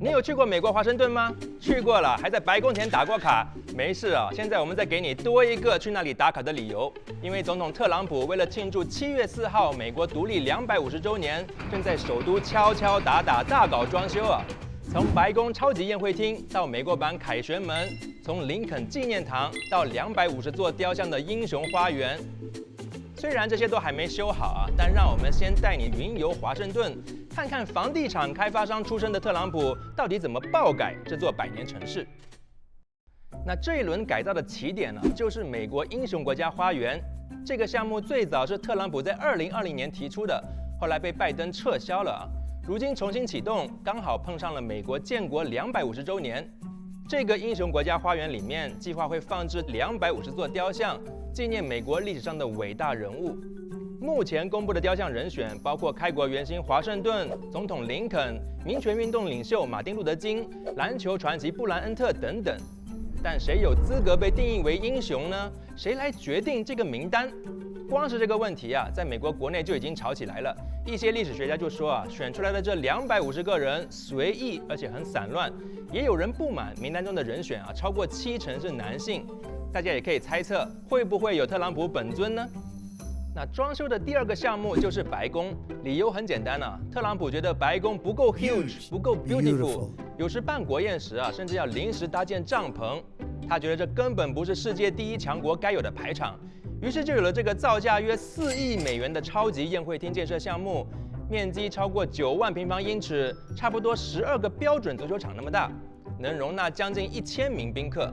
你有去过美国华盛顿吗？去过了，还在白宫前打过卡。没事啊，现在我们再给你多一个去那里打卡的理由。因为总统特朗普为了庆祝7月4号美国独立250周年，正在首都敲敲打打大搞装修啊。从白宫超级宴会厅到美国版凯旋门，从林肯纪念堂到250座雕像的英雄花园。虽然这些都还没修好啊，但让我们先带你云游华盛顿，看看房地产开发商出身的特朗普到底怎么爆改这座百年城市。那这一轮改造的起点呢，就是美国英雄国家花园。这个项目最早是特朗普在2020年提出的，后来被拜登撤销了啊。如今重新启动，刚好碰上了美国建国250周年。这个英雄国家花园里面计划会放置250座雕像，纪念美国历史上的伟大人物。目前公布的雕像人选包括开国元勋华盛顿、总统林肯、民权运动领袖马丁·路德·金、篮球传奇布莱恩特等等。但谁有资格被定义为英雄呢？谁来决定这个名单？光是这个问题啊，在美国国内就已经吵起来了。一些历史学家就说啊，选出来的这250个人随意而且很散乱。也有人不满名单中的人选啊，超过70%是男性。大家也可以猜测，会不会有特朗普本尊呢？那装修的第二个项目就是白宫，理由很简单啊，特朗普觉得白宫不够 huge， 不够 beautiful， 有时办国宴时啊，甚至要临时搭建帐篷。他觉得这根本不是世界第一强国该有的排场，于是就有了这个造价约4亿美元的超级宴会厅建设项目，面积超过9万平方英尺，差不多12个标准足球场那么大，能容纳将近1000名宾客。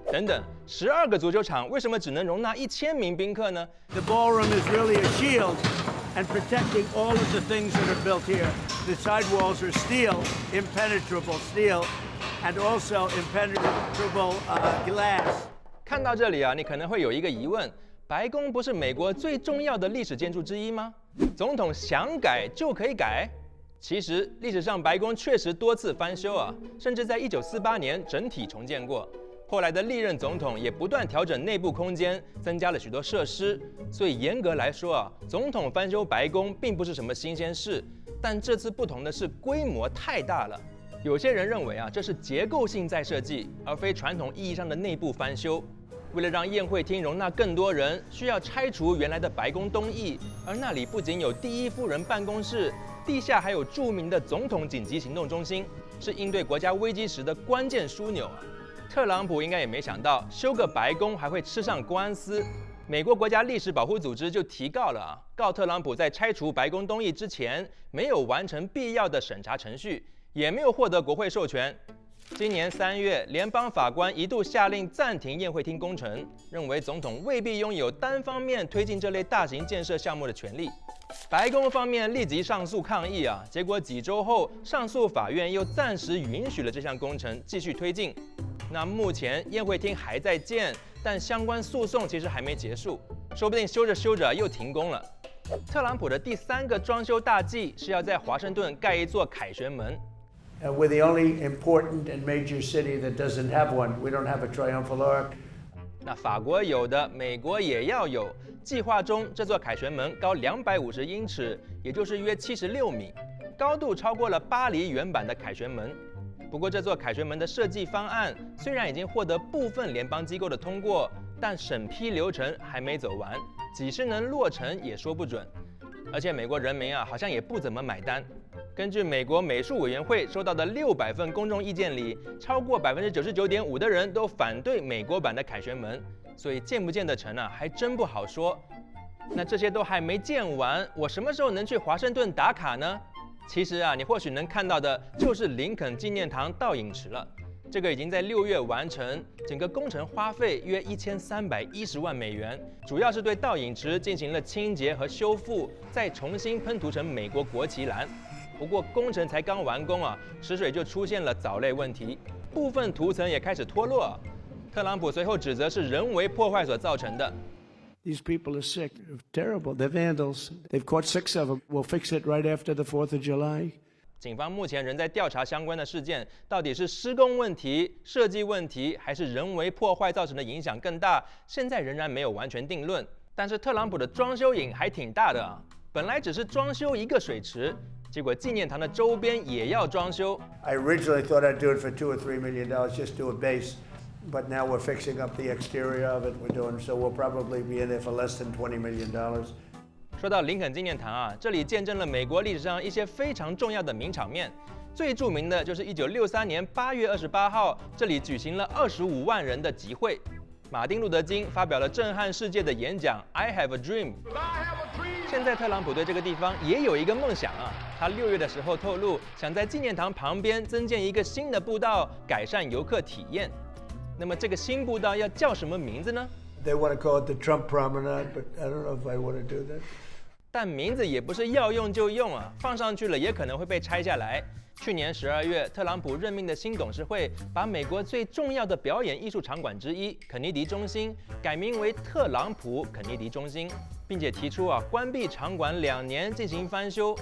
等等，12个足球场为什么只能容纳1000名宾客呢？ The ballroom is really a shield and protecting all of the things that are built here. The side walls are steel, impenetrable steel, and also impenetrable glass. 看到这里啊，你可能会有一个疑问：白宫不是美国最重要的历史建筑之一吗？总统想改就可以改？其实历史上白宫确实多次翻修啊，甚至在1948年整体重建过。后来的历任总统也不断调整内部空间，增加了许多设施。所以严格来说啊，总统翻修白宫并不是什么新鲜事。但这次不同的是规模太大了。有些人认为啊，这是结构性再设计，而非传统意义上的内部翻修。为了让宴会厅容纳更多人，需要拆除原来的白宫东翼，而那里不仅有第一夫人办公室，地下还有著名的总统紧急行动中心，是应对国家危机时的关键枢纽啊。特朗普应该也没想到，修个白宫还会吃上官司。美国国家历史保护组织就提告了啊，告特朗普在拆除白宫东翼之前，没有完成必要的审查程序，也没有获得国会授权。今年3月，联邦法官一度下令暂停宴会厅工程，认为总统未必拥有单方面推进这类大型建设项目的权利。白宫方面立即上诉抗议啊，结果几周后，上诉法院又暂时允许了这项工程继续推进。那目前宴会厅还在建，但相关诉讼其实还没结束，说不定修着修着又停工了。特朗普的第3个装修大计是要在华盛顿盖一座凯旋门。We're the only important and major city that doesn't have one. We don't have a triumphal arch. 那法国有的，美国也要有。计划中这座凯旋门高250英尺，也就是约76米，高度超过了巴黎原版的凯旋门。不过，这座凯旋门的设计方案虽然已经获得部分联邦机构的通过，但审批流程还没走完，几时能落成也说不准。而且美国人民啊，好像也不怎么买单。根据美国美术委员会收到的600份公众意见里，超过99.5%的人都反对美国版的凯旋门，所以建不建得成啊，还真不好说。那这些都还没建完，我什么时候能去华盛顿打卡呢？其实啊，你或许能看到的就是林肯纪念堂倒影池了。这个已经在6月完成，整个工程花费约1310万美元，主要是对倒影池进行了清洁和修复，再重新喷涂成美国国旗蓝。不过工程才刚完工啊，池水就出现了藻类问题，部分涂层也开始脱落。特朗普随后指责是人为破坏所造成的。These people are sick, terrible. They're vandals. They've caught 6 of them. We'll fix it right after the 4th of July. 警方目前仍在调查相关的事件，到底是施工问题、设计问题，还是人为破坏造成的影响更大，现在仍然没有完全定论。但是特朗普的装修瘾还挺大的啊，本来只是装修一个水池，结果纪念堂的周边也要装修。I originally thought I'd do it for $2 or $3 million, just do a base. But now we're fixing up the exterior of it. We're doing so we'll probably be in there for less than $20 million. 说到林肯纪念堂啊，这里见证了美国历史上一些非常重要的名场面。最著名的就是1963年8月28号，这里举行了25万人的集会。马丁·路德·金发表了震撼世界的演讲 "I have a dream"。现在特朗普对这个地方也有一个梦想啊，他6月的时候透露，想在纪念堂旁边增建一个新的步道，改善游客体验。那么这个新步道要叫什么名字呢？ They want to call it the Trump Promenade, but I don't know if I want to do that. 但名字也不是要用就用啊，放上去了也可能会被拆下来。去年12月，特朗普任命的新董事会把美国最重要的表演艺术场馆之一肯尼迪中心改名为特朗普肯尼迪中心，并且提出关闭场馆2年进行翻修。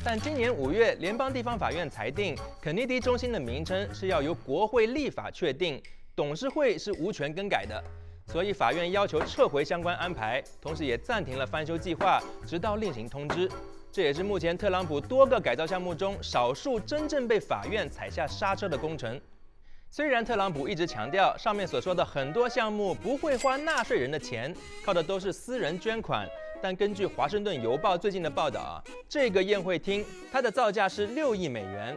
但今年5月，联邦地方法院裁定，肯尼迪中心的名称是要由国会立法确定，董事会是无权更改的。所以法院要求撤回相关安排，同时也暂停了翻修计划，直到另行通知。这也是目前特朗普多个改造项目中少数真正被法院踩下刹车的工程。虽然特朗普一直强调上面所说的很多项目不会花纳税人的钱，靠的都是私人捐款，但根据《华盛顿邮报》最近的报道这个宴会厅它的造价是6亿美元。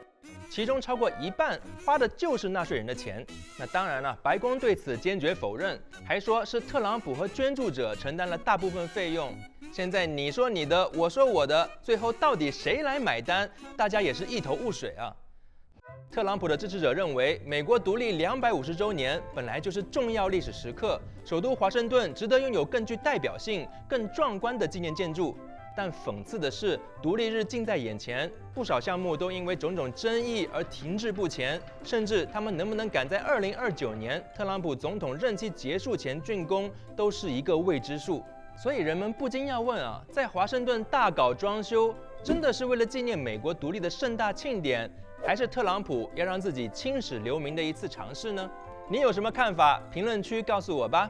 其中超过一半花的就是纳税人的钱。那当然了，白宫对此坚决否认，还说是特朗普和捐助者承担了大部分费用。现在你说你的，我说我的，最后到底谁来买单？大家也是一头雾水啊。特朗普的支持者认为，美国独立250周年本来就是重要历史时刻，首都华盛顿值得拥有更具代表性、更壮观的纪念建筑。但讽刺的是，独立日近在眼前，不少项目都因为种种争议而停滞不前，甚至他们能不能赶在2029年特朗普总统任期结束前竣工，都是一个未知数。所以人们不禁要问在华盛顿大搞装修，真的是为了纪念美国独立的盛大庆典，还是特朗普要让自己青史留名的一次尝试呢？你有什么看法？评论区告诉我吧。